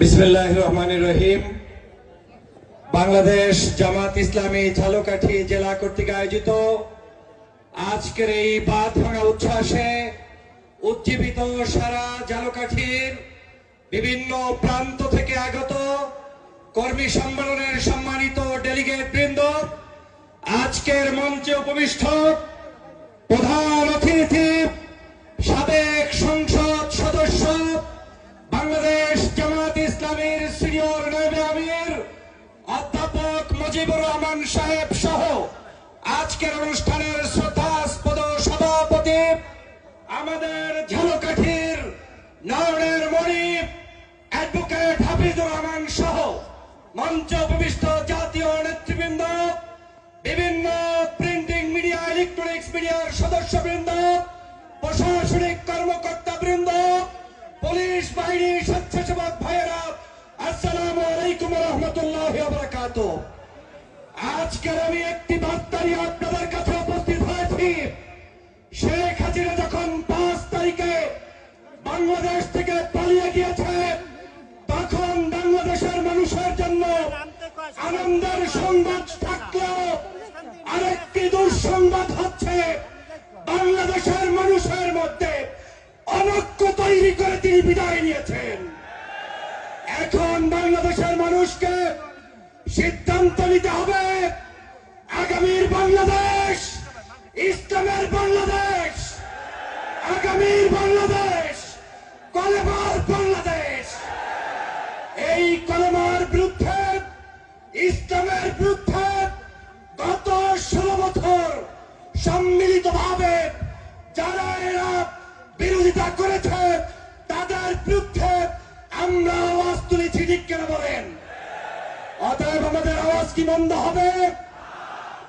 বিসমিল্লাহির রহমানির রহিম। বাংলাদেশ জামাত ইসলামী ঝালকাঠি জেলা কর্তৃক আয়োজিত আজকের এই বাঁধ ভাঙা উচ্ছ্বাসে উজ্জীবিত সারা ঝালকাঠির বিভিন্ন প্রান্ত থেকে আগত কর্মী সম্মেলনের সম্মানিত ডেলিগেট বৃন্দ, আজকের মঞ্চে উপবিষ্ট প্রধান অতিথি সাবেক সংসদ সদস্য বাংলাদেশ জামাত ইসলামীর সিনিয়র নায়েবে আমির অধ্যাপক মুজিবুর রহমান সাহেব সহ আজকের অনুষ্ঠানের শ্রদ্ধাস্পদ সভাপতি আমাদের ঝালকাঠির নয়নের মণি অ্যাডভোকেট হাফিজুর রহমান সহ মঞ্চে উপবিষ্ট জাতীয় নেতৃবৃন্দ, বিভিন্ন প্রিন্টিং মিডিয়া, ইলেকট্রনিক্স মিডিয়ার সদস্যবৃন্দ, প্রশাসনিক কর্মকর্তা বৃন্দ, পুলিশ বাহিনী, স্বেচ্ছাসেবক ভাইয়েরা, আসসালামু আলাইকুম ওয়া রাহমাতুল্লাহি ওয়া বারাকাতুহু। আজকের আমি একটি বার্তা নিয়ে আপনাদের কাছে উপস্থিত হয়েছি। শেখ হাসিনা যখন 5 তারিখে বাংলাদেশ থেকে পালিয়ে গিয়েছে, তখন বাংলাদেশের মানুষের জন্য আনন্দের সংবাদ থাকলেও আরেকটি দুঃসংবাদ হচ্ছে বাংলাদেশের মানুষের মধ্যে অনৈক্য তৈরি করে তিনি বিদায় নিয়েছেন। এখন বাংলাদেশের মানুষকে সিদ্ধান্ত নিতে হবে, আগামীর বাংলাদেশ ইসলামের বাংলাদেশ, আগামীর বাংলাদেশ কলেমার বাংলাদেশ। এই কলেমার বিরুদ্ধে, ইসলামের বিরুদ্ধে গত 16 বছর সম্মিলিতভাবে যারা এরা বিরোধিতা করেছে, তাদের বিরুদ্ধে আমরা আওয়াজ তুলেছি, ঠিক কেন বলেন? অতএব আমাদের আওয়াজ কি বন্ধ হবে?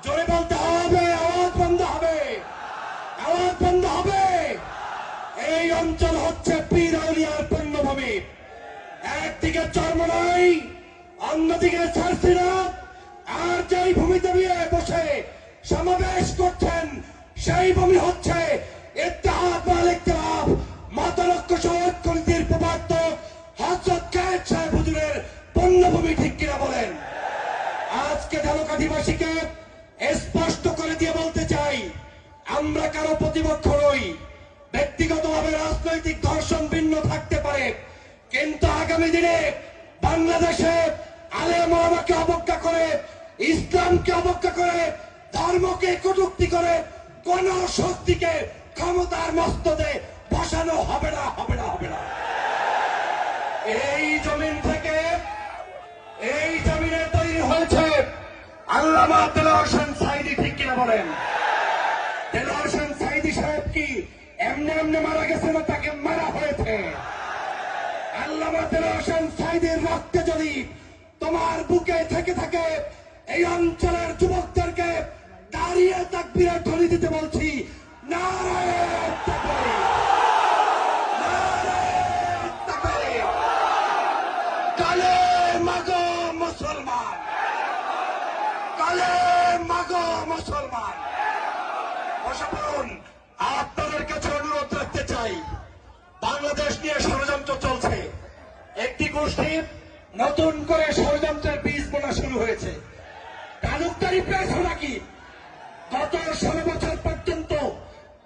জোরে বলতে হবে, আওয়াজ বন্ধ হবে, আওয়াজ বন্ধ হবে। এই অঞ্চল হচ্ছে পীর আউলিয়ার পুণ্যভূমি। একদিকে চরমনাই, অন্যদিকে ছারছিনা। আর যেই ভূমিতে বসে সমাবেশ করছেন, সেই ভূমি হচ্ছে ইত্তেহাদ ওয়াল ইখতিলাফ মতলক্ষ শহীদ কমিটির প্রবর্তক হযরত কায়েদ সাহেব হুজুরের পুণ্যভূমি, ঠিক কিনা বলেন? আজকে ঝালকাঠিবাসীকে স্পষ্ট করে দিয়ে বলতে চাই, আমরা কারো প্রতিপক্ষ নই। ব্যক্তিগতভাবে রাজনৈতিক দর্শন ভিন্ন থাকতে পারে, কিন্তু আগামী দিনে বাংলাদেশে আলেম ওলামাকে অবজ্ঞা করে, ইসলামকে অবজ্ঞা করে, ধর্মকে কটূক্তি করে কোন শক্তিকে ক্ষমতার মস্তদে বসানো হবে না, হবে না, হবে না। এই জমিন থেকে, এই জমিনে তৈরি হয়েছে আল্লামা দেলোয়ার হোসেন সাঈদী, ঠিক কিনা বলেন? দেলোয়ার হোসেন সাঈদী সাহেব কি এমনি এমনি মারা গেছে না তাকে মারা হয়েছে? আল্লামা দেলোয়ার হোসেন সাঈদীর রক্তে যদি তোমার বুকে থেকে থাকে, এই অঞ্চলের যুবকদেরকে দাঁড়িয়ে তাকবীরের ধ্বনি দিতে বলছি, নারায়ে তাকবীর, নারায়ে তাকবীর, কালে মাগো মুসলমান, কালে মাগো মুসলমান। অসাধারণ। আপনাদের কাছে অনুরোধ রাখতে চাই, বাংলাদেশ নিয়ে ষড়যন্ত্র চলছে। একটি গোষ্ঠী নতুন করে ষড়যন্ত্রের বীজ বোনা শুরু হয়েছে। তালুকদারি পেয়েছ নাকি? গত 16 বছর পর্যন্ত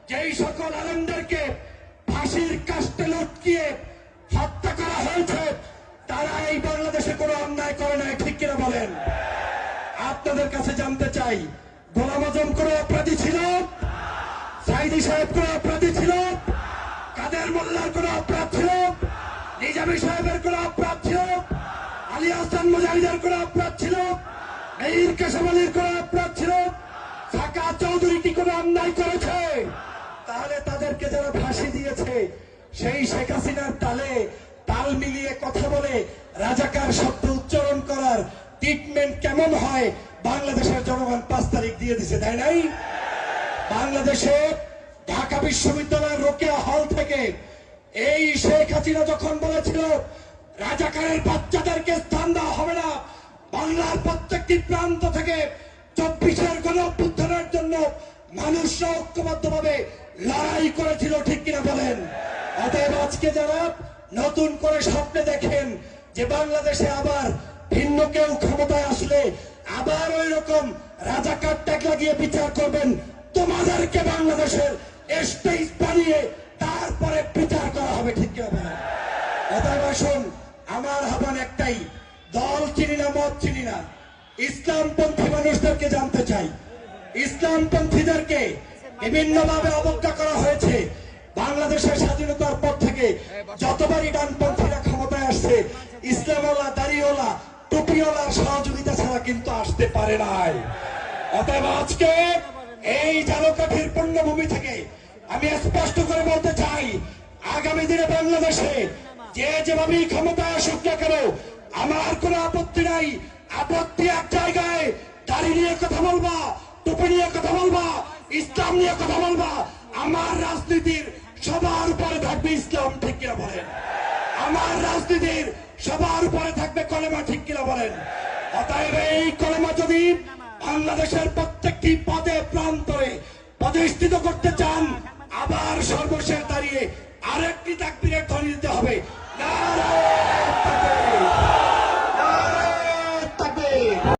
যেই সকল আলেমদেরকে ফাঁসির কাস্টে লটকিয়ে হত্যা করা হয়েছে, তারা এই বাংলাদেশে কোনো অন্যায় করে নাই, ঠিক কিনা বলেন? আপনাদের কাছে জানতে চাই, গোলাম আজম কোনো অপরাধী ছিল? সাঈদী সাহেব কোনো অপরাধী ছিল? কাদের মোল্লার কোনো অপরাধ ছিল? নিজামী সাহেবের কোনো অপরাধ ছিল? আলী হাসান মুজাহিদের কোনো অপরাধ ছিল? মীর কাসেম আলীর কোনো অপরাধ ছিল? সাকা চৌধুরী কি কোনো অন্যায় করেছে? তাহলে তাদেরকে যারা ফাঁসি দিয়েছে, সেই শেখ হাসিনার তালে তাল মিলিয়ে কথা বলে রাজাকার শব্দ উচ্চারণ করার ট্রিটমেন্ট কেমন হয় বাংলাদেশের জনগণ 5 তারিখ দিয়ে দিছে, তাই নাই? বাংলাদেশে ঢাকা বিশ্ববিদ্যালয়ের রোকেয়া হল থেকে এই শেখ হাসিনা যখন বলেছিল রাজাকারের বাচ্চাদেরকে স্থান দেওয়া হবে না, বাংলার প্রত্যেকটি প্রান্ত থেকে 24-এর গণঅভ্যুত্থানের জন্য মানুষরা ঐক্যবদ্ধভাবে লড়াই করেছিল, ঠিক কিনা বলেন? অতএব আজকে যারা নতুন করে স্বপ্নে দেখেন যে বাংলাদেশে আবার ভিন্ন কেউ ক্ষমতায় আসলে আবার ওই রকম রাজাকার ট্যাগ লাগিয়ে বিচার করবেন, তোমাদেরকে বাংলাদেশের স্টেজ বানিয়ে তারপরে বিচার করা হবে, ঠিক কি হবে না? অতএব আসুন, আমার আহ্বান একটাই, দল চিনি না, মত চিনি না, ইসলামপন্থী মানুষদেরকে জানতে চাই। ইসলামপন্থীদেরকে বিভিন্নভাবে অবজ্ঞা করা হয়েছে। বাংলাদেশের স্বাধীনতার পর থেকে যতবারই ডানপন্থীরা ক্ষমতায় আসছে, ইসলামওয়ালা, দাড়িওয়ালা, টুপিওয়ালার সহযোগিতা ছাড়া কিন্তু আসতে পারে নাই। অতএব আজকে এই ঝালকাঠির পুণ্যভূমি থেকে আমি স্পষ্ট করে বলতে চাই, আগামী দিনে বাংলাদেশে যে যেভাবেই ক্ষমতায় আসুক না কেন, আমার কোনো আপত্তি নাই। আপত্তি এক জায়গায়, দাড়ি নিয়ে কথা বলবা, টুপি নিয়ে কথা বলবা, ইসলাম নিয়ে কথা বলবা। আমার রাজনীতির সবার উপরে থাকবে ইসলাম, ঠিক কিনা বলেন? আমার রাজনীতির সবার উপরে থাকবে কলেমা, ঠিক কিনা বলেন? অতএব এই কলেমা যদি বাংলাদেশের প্রত্যেকটি পদে প্রান্তরে প্রতিষ্ঠিত করতে চান, আবার সর্বশেষ দাঁড়িয়ে আরেকটি তাকবীরের ধ্বনি দিতে হবে।